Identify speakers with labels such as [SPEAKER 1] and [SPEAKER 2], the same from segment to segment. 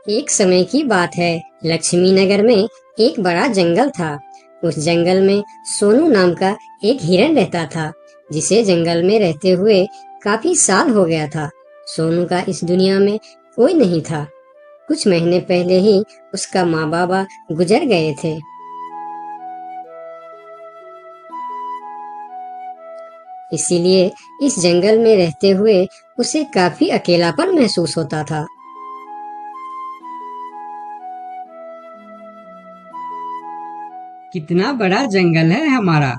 [SPEAKER 1] एक समय की बात है। लक्ष्मी नगर में एक बड़ा जंगल था। उस जंगल में सोनू नाम का एक हिरन रहता था, जिसे जंगल में रहते हुए काफी साल हो गया था। सोनू का इस दुनिया में कोई नहीं था। कुछ महीने पहले ही उसका माँ बाबा गुजर गए थे। इसीलिए इस जंगल में रहते हुए उसे काफी अकेलापन महसूस होता था।
[SPEAKER 2] कितना बड़ा जंगल है हमारा,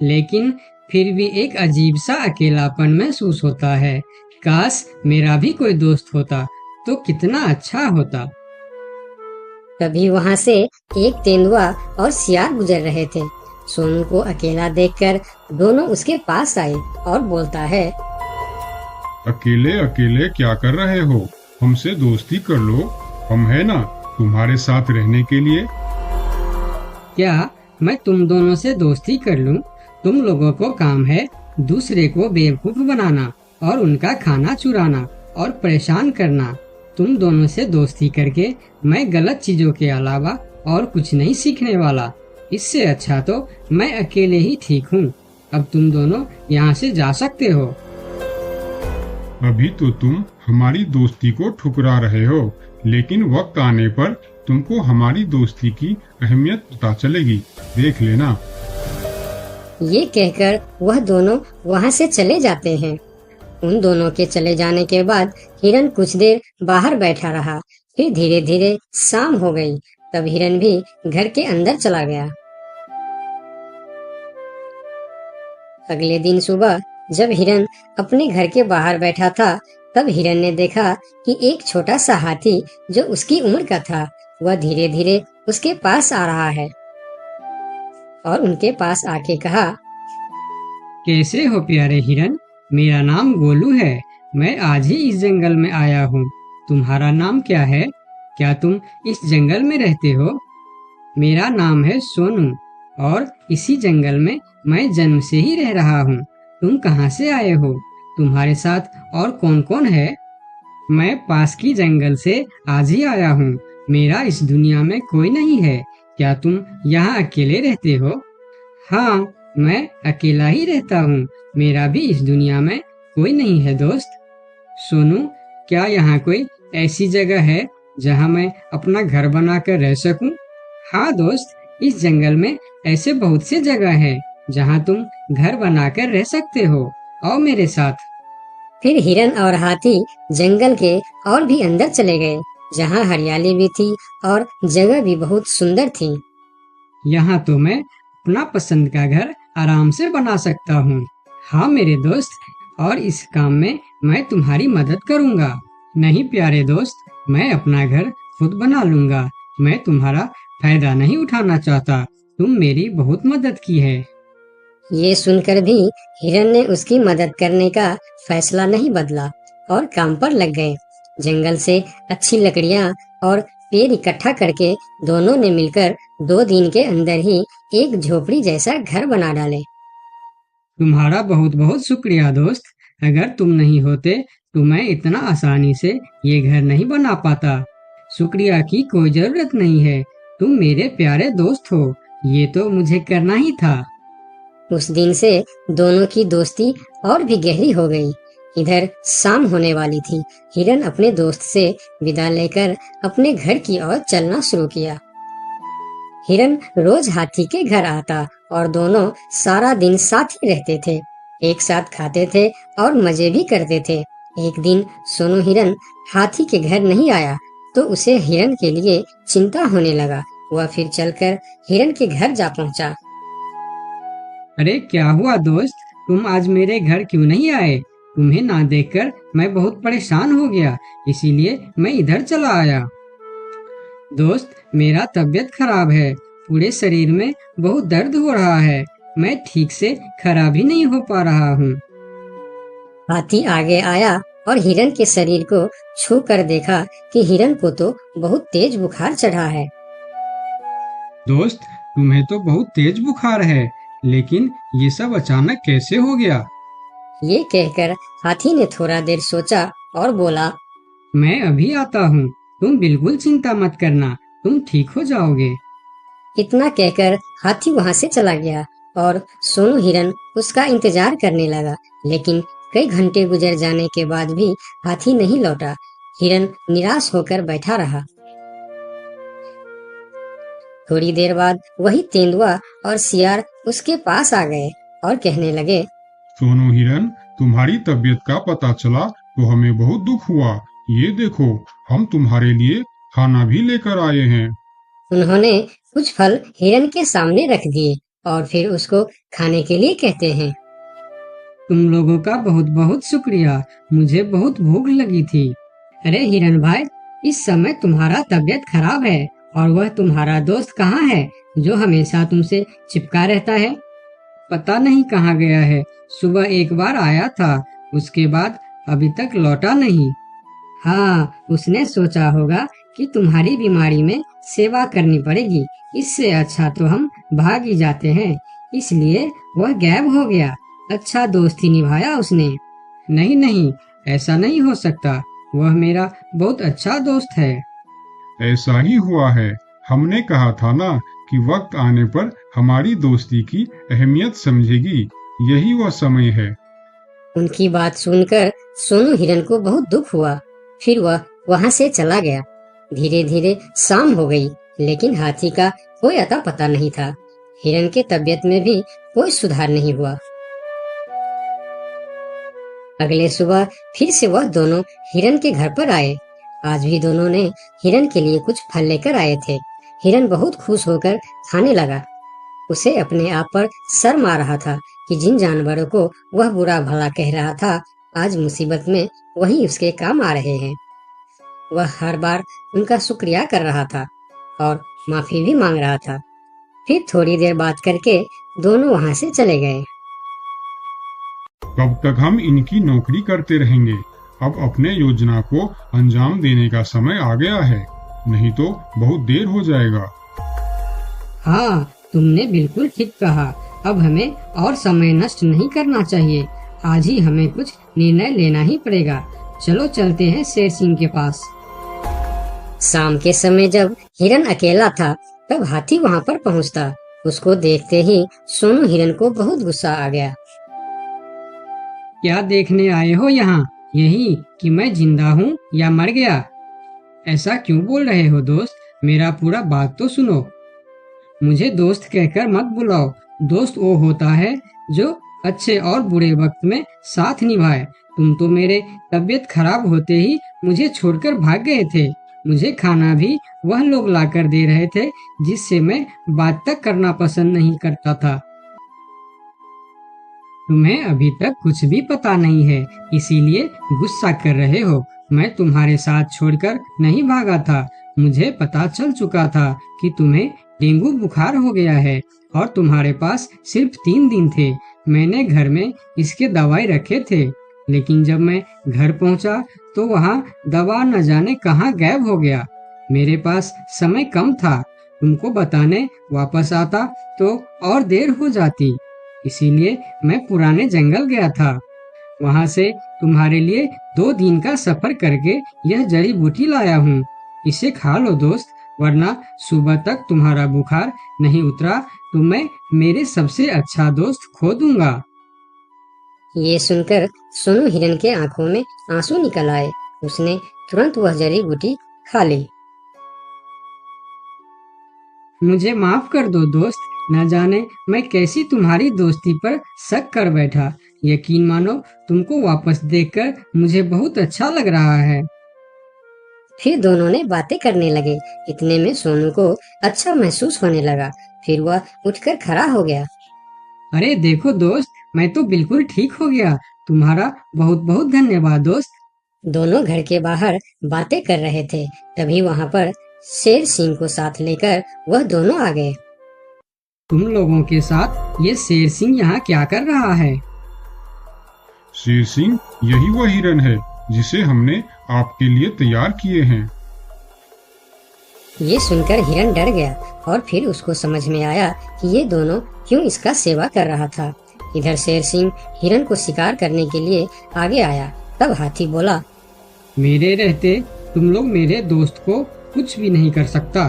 [SPEAKER 2] लेकिन फिर भी एक अजीब सा अकेलापन महसूस होता है। काश मेरा भी कोई दोस्त होता तो कितना अच्छा होता।
[SPEAKER 1] तभी वहां से एक तेंदुआ और सियार गुजर रहे थे। सोनू को अकेला देखकर दोनों उसके पास आए और बोलता है,
[SPEAKER 3] अकेले अकेले क्या कर रहे हो? हमसे दोस्ती कर लो, हम है ना तुम्हारे साथ रहने के लिए।
[SPEAKER 2] क्या मैं तुम दोनों से दोस्ती कर लूं? तुम लोगों को काम है दूसरे को बेवकूफ बनाना और उनका खाना चुराना और परेशान करना। तुम दोनों से दोस्ती करके मैं गलत चीजों के अलावा और कुछ नहीं सीखने वाला। इससे अच्छा तो मैं अकेले ही ठीक हूँ। अब तुम दोनों यहाँ से जा सकते हो।
[SPEAKER 3] अभी तो तुम हमारी दोस्ती को ठुकरा रहे हो, लेकिन वक्त आने पर तुमको हमारी दोस्ती की अहमियत पता चलेगी, देख लेना।
[SPEAKER 1] ये कहकर वह दोनों वहां से चले जाते हैं। उन दोनों के चले जाने के बाद हिरन कुछ देर बाहर बैठा रहा। फिर धीरे धीरे शाम हो गई। तब हिरन भी घर के अंदर चला गया। अगले दिन सुबह जब हिरन अपने घर के बाहर बैठा था, तब हिरन ने देखा कि एक छोटा सा हाथी जो उसकी उम्र का था, वह धीरे धीरे उसके पास आ रहा है और उनके पास आके कहा,
[SPEAKER 2] कैसे हो प्यारे हिरन? मेरा नाम गोलू है। मैं आज ही इस जंगल में आया हूँ। तुम्हारा नाम क्या है? क्या तुम इस जंगल में रहते हो? मेरा नाम है सोनू और इसी जंगल में मैं जन्म से ही रह रहा हूँ। तुम कहाँ से आए हो? तुम्हारे साथ और कौन कौन है? मैं पास की जंगल से आज ही आया हूँ। मेरा इस दुनिया में कोई नहीं है। क्या तुम यहाँ अकेले रहते हो? हाँ, मैं अकेला ही रहता हूँ। मेरा भी इस दुनिया में कोई नहीं है दोस्त। सोनू, क्या यहाँ कोई ऐसी जगह है जहाँ मैं अपना घर बनाकर रह सकूं? हाँ दोस्त, इस जंगल में ऐसे बहुत से जगह है जहाँ तुम घर बनाकर रह सकते हो। आओ मेरे साथ।
[SPEAKER 1] फिर हिरन और हाथी जंगल के और भी अंदर चले गए, जहाँ हरियाली भी थी और जगह भी बहुत सुंदर थी।
[SPEAKER 2] यहाँ तो मैं अपना पसंद का घर आराम से बना सकता हूँ। हाँ मेरे दोस्त, और इस काम में मैं तुम्हारी मदद करूँगा। नहीं प्यारे दोस्त, मैं अपना घर खुद बना लूँगा। मैं तुम्हारा फायदा नहीं उठाना चाहता। तुम मेरी बहुत मदद की है।
[SPEAKER 1] ये सुनकर भी हिरन ने उसकी मदद करने का फैसला नहीं बदला और काम पर लग गए। जंगल से अच्छी लकड़ियाँ और पेड़ इकट्ठा करके दोनों ने मिलकर 2 दिन के अंदर ही एक झोपड़ी जैसा घर बना डाले।
[SPEAKER 2] तुम्हारा बहुत बहुत शुक्रिया दोस्त। अगर तुम नहीं होते तो मैं इतना आसानी से ये घर नहीं बना पाता। शुक्रिया की कोई जरूरत नहीं है। तुम मेरे प्यारे दोस्त हो। ये तो मुझे करना ही था।
[SPEAKER 1] उस दिन से दोनों की दोस्ती और भी गहरी हो गई। इधर शाम होने वाली थी। हिरन अपने दोस्त से विदा लेकर अपने घर की ओर चलना शुरू किया। हिरन रोज हाथी के घर आता और दोनों सारा दिन साथ ही रहते थे। एक साथ खाते थे और मजे भी करते थे। एक दिन सोनू हिरन हाथी के घर नहीं आया तो उसे हिरन के लिए चिंता होने लगा। वह फिर चलकर हिरन के घर जा पहुंचा।
[SPEAKER 2] अरे क्या हुआ दोस्त, तुम आज मेरे घर क्यों नहीं आए? तुम्हें ना देखकर मैं बहुत परेशान हो गया, इसीलिए मैं इधर चला आया। दोस्त, मेरा तबीयत खराब है। पूरे शरीर में बहुत दर्द हो रहा है। मैं ठीक से खड़ा भी नहीं हो पा रहा हूँ।
[SPEAKER 1] हाथी आगे आया और हिरन के शरीर को छू कर देखा कि हिरन को तो बहुत तेज बुखार चढ़ा है।
[SPEAKER 3] दोस्त, तुम्हें तो बहुत तेज बुखार है, लेकिन ये सब अचानक कैसे हो गया?
[SPEAKER 1] ये कहकर हाथी ने थोड़ा देर सोचा और बोला,
[SPEAKER 2] मैं अभी आता हूँ। तुम बिल्कुल चिंता मत करना, तुम ठीक हो जाओगे।
[SPEAKER 1] इतना कहकर हाथी वहां से चला गया और सोनू हिरन उसका इंतजार करने लगा, लेकिन कई घंटे गुजर जाने के बाद भी हाथी नहीं लौटा। हिरन निराश होकर बैठा रहा। थोड़ी देर बाद वही तेंदुआ और सियार उसके पास आ गए और कहने लगे,
[SPEAKER 3] सोनू हिरन, तुम्हारी तबीयत का पता चला तो हमें बहुत दुख हुआ। ये देखो, हम तुम्हारे लिए खाना भी लेकर आए हैं।
[SPEAKER 1] उन्होंने कुछ फल हिरन के सामने रख दिए और फिर उसको खाने के लिए कहते हैं।
[SPEAKER 2] तुम लोगों का बहुत बहुत शुक्रिया, मुझे बहुत भूख लगी थी। अरे हिरन भाई, इस समय तुम्हारा तबीयत खराब है और वह तुम्हारा दोस्त कहाँ है जो हमेशा तुमसे चिपका रहता है? पता नहीं कहाँ गया है। सुबह एक बार आया था, उसके बाद अभी तक लौटा नहीं। हाँ, उसने सोचा होगा कि तुम्हारी बीमारी में सेवा करनी पड़ेगी, इससे अच्छा तो हम भाग ही जाते हैं, इसलिए वह गायब हो गया। अच्छा दोस्ती निभाया उसने। नहीं नहीं, ऐसा नहीं हो सकता, वह मेरा बहुत अच्छा दोस्त है।
[SPEAKER 3] ऐसा ही हुआ है। हमने कहा था ना कि वक्त आने पर हमारी दोस्ती की अहमियत समझेगी। यही वह समय है।
[SPEAKER 1] उनकी बात सुनकर सोनू हिरन को बहुत दुख हुआ। फिर वह वहां से चला गया। धीरे धीरे शाम हो गई, लेकिन हाथी का कोई अता पता नहीं था। हिरन के तबीयत में भी कोई सुधार नहीं हुआ। अगले सुबह फिर से वह दोनों हिरन के घर पर आए। आज भी दोनों ने हिरन के लिए कुछ फल लेकर आए थे। हिरन बहुत खुश होकर खाने लगा। उसे अपने आप पर शर्म आ रहा था कि जिन जानवरों को वह बुरा भला कह रहा था, आज मुसीबत में वही उसके काम आ रहे हैं। वह हर बार उनका शुक्रिया कर रहा था और माफी भी मांग रहा था। फिर थोड़ी देर बात करके दोनों वहां से चले गए।
[SPEAKER 3] कब तक हम इनकी नौकरी करते रहेंगे? अब अपने योजना को अंजाम देने का समय आ गया है, नहीं तो बहुत देर हो जाएगा।
[SPEAKER 2] हाँ, तुमने बिल्कुल ठीक कहा। अब हमें और समय नष्ट नहीं करना चाहिए। आज ही हमें कुछ निर्णय लेना ही पड़ेगा। चलो चलते हैं शेर सिंह के पास।
[SPEAKER 1] शाम के समय जब हिरन अकेला था, तब हाथी वहां पर पहुंचता। उसको देखते ही सोनू हिरन को बहुत गुस्सा आ गया।
[SPEAKER 2] क्या देखने आए हो यहाँ? यही कि मैं जिंदा हूँ या मर गया? ऐसा क्यों बोल रहे हो दोस्त? मेरा पूरा बात तो सुनो। मुझे दोस्त कहकर मत बुलाओ। दोस्त वो होता है जो अच्छे और बुरे वक्त में साथ निभाए। तुम तो मेरे तबीयत खराब होते ही मुझे छोड़कर भाग गए थे। मुझे खाना भी वह लोग लाकर दे रहे थे जिससे मैं बात तक करना पसंद नहीं करता था। तुम्हें अभी तक कुछ भी पता नहीं है, इसीलिए गुस्सा कर रहे हो। मैं तुम्हारे साथ छोड़कर नहीं भागा था। मुझे पता चल चुका था कि तुम्हें डेंगू बुखार हो गया है और तुम्हारे पास सिर्फ 3 दिन थे। मैंने घर में इसके दवाई रखे थे, लेकिन जब मैं घर पहुंचा तो वहाँ दवा न जाने कहाँ गायब हो गया। मेरे पास समय कम था। तुमको बताने वापस आता तो और देर हो जाती, इसीलिए मैं पुराने जंगल गया था। वहाँ से तुम्हारे लिए 2 दिन का सफर करके यह जड़ी बूटी लाया हूँ। इसे खा लो दोस्त, वरना सुबह तक तुम्हारा बुखार नहीं उतरा तो मैं मेरे सबसे अच्छा दोस्त खो दूंगा।
[SPEAKER 1] ये सुनकर सोनू हिरन के आंखों में आंसू निकल आए। उसने तुरंत वह जड़ी बूटी खा ली।
[SPEAKER 2] मुझे माफ कर दो दोस्त, न जाने मैं कैसी तुम्हारी दोस्ती पर शक कर बैठा। यकीन मानो, तुमको वापस देखकर मुझे बहुत अच्छा लग रहा है।
[SPEAKER 1] फिर दोनों ने बातें करने लगे। इतने में सोनू को अच्छा महसूस होने लगा। फिर वह उठकर खड़ा हो गया।
[SPEAKER 2] अरे देखो दोस्त, मैं तो बिल्कुल ठीक हो गया। तुम्हारा बहुत बहुत धन्यवाद दोस्त।
[SPEAKER 1] दोनों घर के बाहर बातें कर रहे थे, तभी वहाँ पर शेर सिंह को साथ लेकर वह दोनों आ गए।
[SPEAKER 2] तुम लोगों के साथ ये शेर सिंह यहाँ क्या कर रहा है?
[SPEAKER 3] शेर सिंह, यही वह हिरन है जिसे हमने आपके लिए तैयार किए हैं।
[SPEAKER 1] ये सुनकर हिरन डर गया और फिर उसको समझ में आया कि ये दोनों क्यों इसका सेवा कर रहा था। इधर शेर सिंह हिरन को शिकार करने के लिए आगे आया। तब हाथी बोला,
[SPEAKER 2] मेरे रहते तुम लोग मेरे दोस्त को कुछ भी नहीं कर सकता।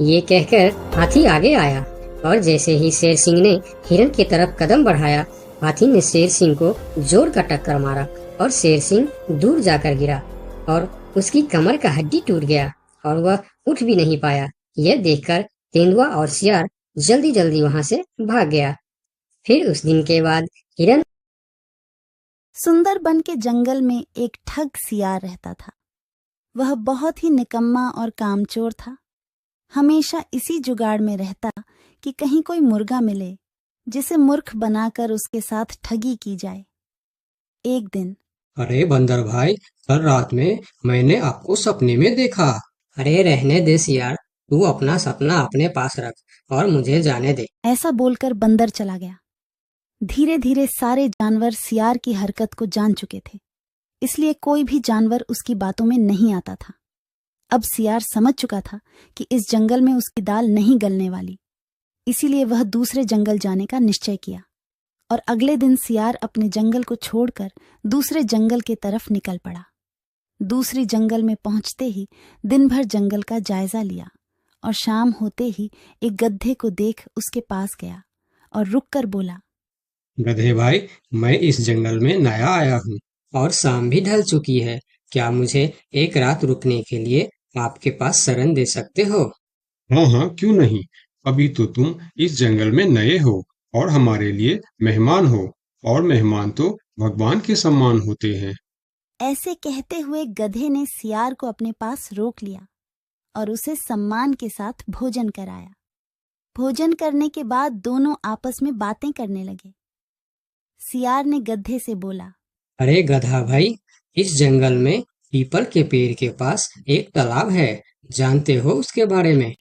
[SPEAKER 1] ये कहकर हाथी आगे आया और जैसे ही शेर सिंह ने हिरन की तरफ कदम बढ़ाया, हाथी ने शेर सिंह को जोर का टक्कर मारा और शेर सिंह दूर जाकर गिरा और उसकी कमर का हड्डी टूट गया और वह उठ भी नहीं पाया। यह देखकर तेंदुआ और सियार जल्दी जल्दी वहां से भाग गया। फिर उस दिन के बाद हिरन
[SPEAKER 4] सुंदरबन के जंगल में एक ठग सियार रहता था। वह बहुत ही निकम्मा और कामचोर था। हमेशा इसी जुगाड़ में रहता कि कहीं कोई मुर्गा मिले जिसे मूर्ख बनाकर उसके साथ ठगी की जाए। एक दिन
[SPEAKER 2] अरे बंदर भाई, कल रात में मैंने आपको सपने में देखा। अरे रहने दे सियार, तू अपना सपना अपने पास रख और मुझे जाने दे।
[SPEAKER 4] ऐसा बोलकर बंदर चला गया। धीरे धीरे सारे जानवर सियार की हरकत को जान चुके थे, इसलिए कोई भी जानवर उसकी बातों में नहीं आता था। अब सियार समझ चुका था कि इस जंगल में उसकी दाल नहीं गलने वाली, इसीलिए वह दूसरे जंगल जाने का निश्चय किया और अगले दिन सियार अपने जंगल को छोड़कर दूसरे जंगल की तरफ निकल पड़ा। दूसरी जंगल में पहुंचते ही दिन भर जंगल का जायजा लिया और शाम होते ही एक गधे को देख उसके पास गया और रुककर बोला,
[SPEAKER 2] गधे भाई, मैं इस जंगल में नया आया हूँ और शाम भी ढल चुकी है। क्या मुझे एक रात रुकने के लिए आपके पास शरण दे सकते हो?
[SPEAKER 3] हाँ हाँ, क्यों नहीं। अभी तो तुम इस जंगल में नए हो और हमारे लिए मेहमान हो, और मेहमान तो भगवान के समान होते हैं।
[SPEAKER 4] ऐसे कहते हुए गधे ने सियार को अपने पास रोक लिया और उसे सम्मान के साथ भोजन कराया। भोजन करने के बाद दोनों आपस में बातें करने लगे। सियार ने गधे से बोला,
[SPEAKER 2] अरे गधा भाई, इस जंगल में पीपल के पेड़ के पास एक तालाब है, जानते हो उसके बारे में?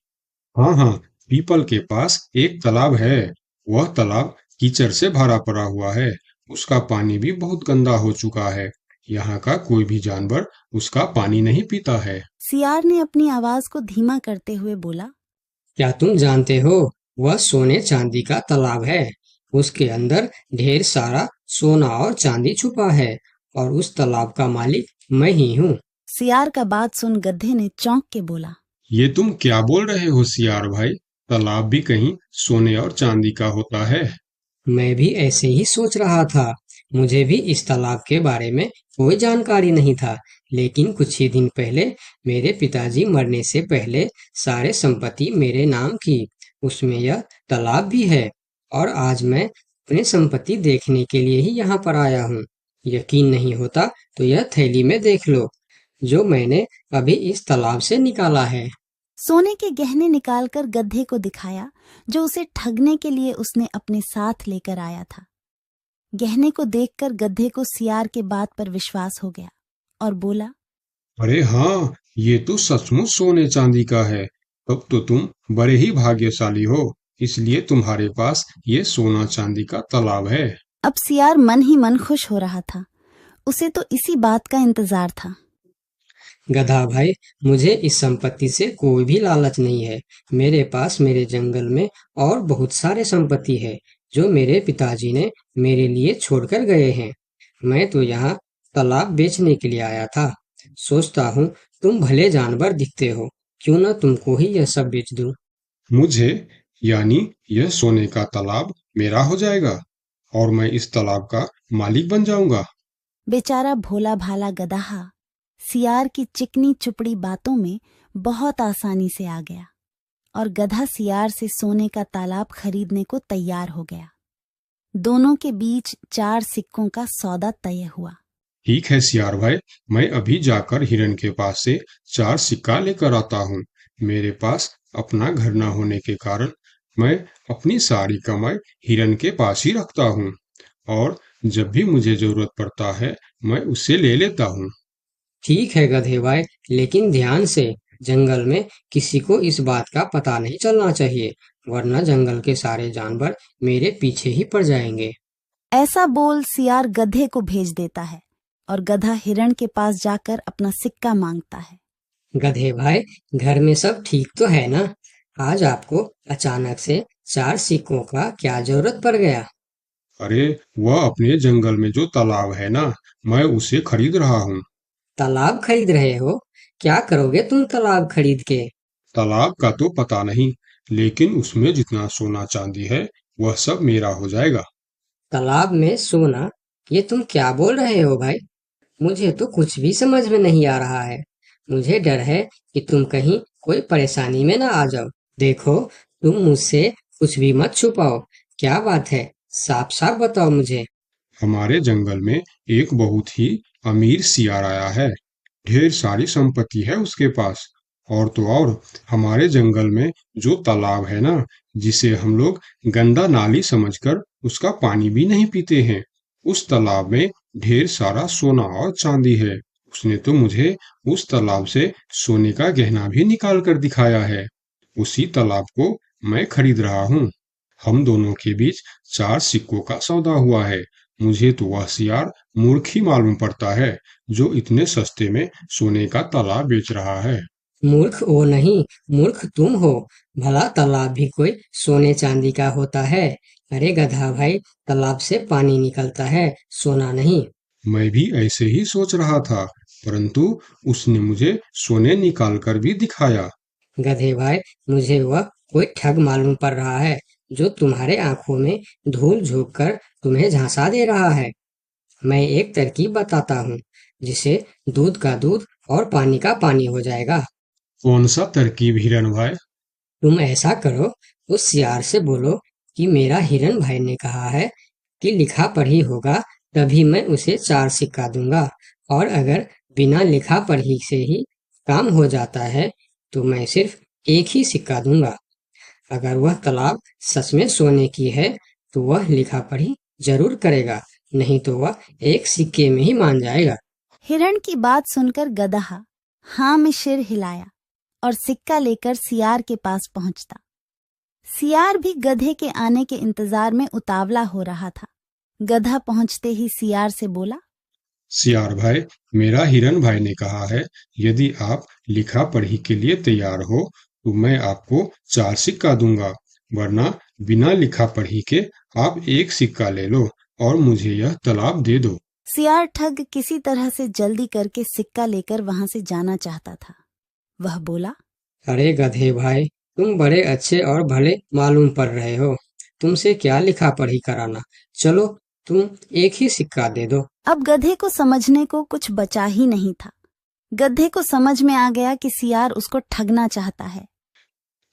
[SPEAKER 3] हाँ हाँ, पीपल के पास एक तालाब है। वह तालाब कीचड़ से भरा पड़ा हुआ है। उसका पानी भी बहुत गंदा हो चुका है। यहाँ का कोई भी जानवर उसका पानी नहीं पीता है।
[SPEAKER 4] सियार ने अपनी आवाज को धीमा करते हुए बोला,
[SPEAKER 2] क्या तुम जानते हो, वह सोने चांदी का तालाब है। उसके अंदर ढेर सारा सोना और चांदी छुपा है और उस तालाब का मालिक मैं ही हूँ।
[SPEAKER 4] सियार का बात सुन गधे ने चौंक के बोला,
[SPEAKER 3] ये तुम क्या बोल रहे हो सियार भाई? तालाब भी कहीं सोने और चांदी का होता है?
[SPEAKER 2] मैं भी ऐसे ही सोच रहा था। मुझे भी इस तालाब के बारे में कोई जानकारी नहीं था, लेकिन कुछ ही दिन पहले मेरे पिताजी मरने से पहले सारे संपत्ति मेरे नाम की। उसमें यह तालाब भी है और आज मैं अपनी संपत्ति देखने के लिए ही यहाँ पर आया हूँ। यकीन नहीं होता तो यह थैली में देख लो, जो मैंने अभी इस तालाब से निकाला है।
[SPEAKER 4] सोने के गहने निकालकर गधे को दिखाया, जो उसे ठगने के लिए उसने अपने साथ लेकर आया था। गहने को देखकर गधे को सियार के बात पर विश्वास हो गया और बोला,
[SPEAKER 3] अरे हाँ, ये तो सचमुच सोने चांदी का है। तब तो तुम बड़े ही भाग्यशाली हो, इसलिए तुम्हारे पास ये सोना चांदी का तालाब है।
[SPEAKER 4] अब सियार मन ही मन खुश हो रहा था। उसे तो इसी बात का इंतजार था।
[SPEAKER 2] गधा भाई, मुझे इस संपत्ति से कोई भी लालच नहीं है। मेरे पास मेरे जंगल में और बहुत सारे संपत्ति है जो मेरे पिताजी ने मेरे लिए छोड़कर गए हैं। मैं तो यहाँ तालाब बेचने के लिए आया था। सोचता हूँ तुम भले जानवर दिखते हो, क्यों ना तुमको ही यह सब बेच दूं।
[SPEAKER 3] मुझे, यानी यह सोने का तालाब मेरा हो जाएगा और मैं इस तालाब का मालिक बन जाऊंगा।
[SPEAKER 4] बेचारा भोला भाला गदहा सियार की चिकनी चुपड़ी बातों में बहुत आसानी से आ गया और गधा सियार से सोने का तालाब खरीदने को तैयार हो गया। दोनों के बीच 4 सिक्कों का सौदा तय हुआ।
[SPEAKER 3] ठीक है सियार भाई, मैं अभी जाकर हिरन के पास से 4 सिक्का लेकर आता हूँ। मेरे पास अपना घर न होने के कारण मैं अपनी सारी कमाई हिरन के पास ही रखता हूँ और जब भी मुझे जरूरत पड़ता है मैं उससे ले लेता हूँ।
[SPEAKER 2] ठीक है गधे भाई, लेकिन ध्यान से, जंगल में किसी को इस बात का पता नहीं चलना चाहिए, वरना जंगल के सारे जानवर मेरे पीछे ही पड़ जाएंगे।
[SPEAKER 4] ऐसा बोल सियार गधे को भेज देता है और गधा हिरण के पास जाकर अपना सिक्का मांगता है।
[SPEAKER 2] गधे भाई, घर में सब ठीक तो है ना? आज आपको अचानक से 4 सिक्कों का क्या जरूरत पड़ गया?
[SPEAKER 3] अरे वह अपने जंगल में जो तालाब है ना, मैं उसे खरीद रहा हूँ।
[SPEAKER 2] तालाब खरीद रहे हो? क्या करोगे तुम तालाब खरीद के?
[SPEAKER 3] तालाब का तो पता नहीं, लेकिन उसमें जितना सोना चांदी है वह सब मेरा हो जाएगा।
[SPEAKER 2] तालाब में सोना? ये तुम क्या बोल रहे हो भाई? मुझे तो कुछ भी समझ में नहीं आ रहा है। मुझे डर है कि तुम कहीं कोई परेशानी में ना आ जाओ। देखो, तुम मुझसे कुछ भी मत छुपाओ। क्या बात है? साफ साफ बताओ मुझे।
[SPEAKER 3] हमारे जंगल में एक बहुत ही अमीर सियार आया है। ढेर सारी संपत्ति है उसके पास। और तो और, हमारे जंगल में जो तालाब है ना, जिसे हम लोग गंदा नाली समझकर उसका पानी भी नहीं पीते हैं, उस तालाब में ढेर सारा सोना और चांदी है। उसने तो मुझे उस तालाब से सोने का गहना भी निकाल कर दिखाया है। उसी तालाब को मैं खरीद रहा हूँ। हम दोनों के बीच 4 सिक्कों का सौदा हुआ है। मुझे तो वह सियार मूर्ख ही मालूम पड़ता है, जो इतने सस्ते में सोने का तालाब बेच रहा है।
[SPEAKER 2] मूर्ख वो नहीं, मूर्ख तुम हो। भला तालाब भी कोई सोने चांदी का होता है? अरे गधा भाई, तालाब से पानी निकलता है, सोना नहीं।
[SPEAKER 3] मैं भी ऐसे ही सोच रहा था, परंतु उसने मुझे सोने निकाल कर भी दिखाया।
[SPEAKER 2] गधे भाई, मुझे वह कोई ठग मालूम पड़ रहा है, जो तुम्हारे आंखों में धूल झोंक कर तुम्हें झांसा दे रहा है। मैं एक तरकीब बताता हूँ, जिसे दूध का दूध और पानी का पानी हो जाएगा।
[SPEAKER 3] कौन सा तरकीब हिरन भाई?
[SPEAKER 2] तुम ऐसा करो, उस सियार से बोलो कि मेरा हिरन भाई ने कहा है कि लिखा पढ़ी होगा तभी मैं उसे 4 सिक्का दूंगा, और अगर बिना लिखा पढ़ी से ही काम हो जाता है तो मैं सिर्फ एक ही सिक्का दूंगा। अगर वह तालाब सच में सोने की है तो वह लिखा पढ़ी जरूर करेगा, नहीं तो वह एक सिक्के में ही मान जाएगा।
[SPEAKER 4] हिरण की बात सुनकर गदहा हाँ में सिर हिलाया और सिक्का लेकर सियार के पास पहुंचता। सियार भी गधे के आने के इंतजार में उतावला हो रहा था। गधा पहुंचते ही सियार से बोला,
[SPEAKER 3] सियार भाई, मेरा हिरन भाई ने कहा है, यदि आप लिखा पढ़ी के लिए तैयार हो तो मैं आपको 4 सिक्का दूंगा, वरना बिना लिखा पढ़ी के आप एक सिक्का ले लो और मुझे यह तालाब दे दो।
[SPEAKER 4] सियार ठग किसी तरह से जल्दी करके सिक्का लेकर वहां से जाना चाहता था। वह बोला,
[SPEAKER 2] अरे गधे भाई, तुम बड़े अच्छे और भले मालूम पड़ रहे हो। तुमसे क्या लिखा पढ़ी कराना। चलो, तुम एक ही सिक्का दे दो।
[SPEAKER 4] अब गधे को समझने को कुछ बचा ही नहीं था। गधे को समझ में आ गया कि सियार उसको ठगना चाहता है।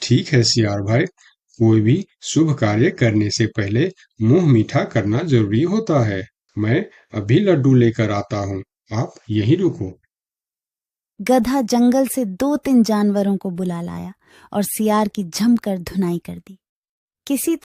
[SPEAKER 3] ठीक है सियार भाई, कोई भी शुभ कार्य करने से पहले मुंह मीठा करना जरूरी होता है। मैं अभी लड्डू लेकर आता हूँ, आप यहीं रुको।
[SPEAKER 4] गधा जंगल से 2-3 जानवरों को बुला लाया और सियार की जमकर धुनाई कर दी। किसी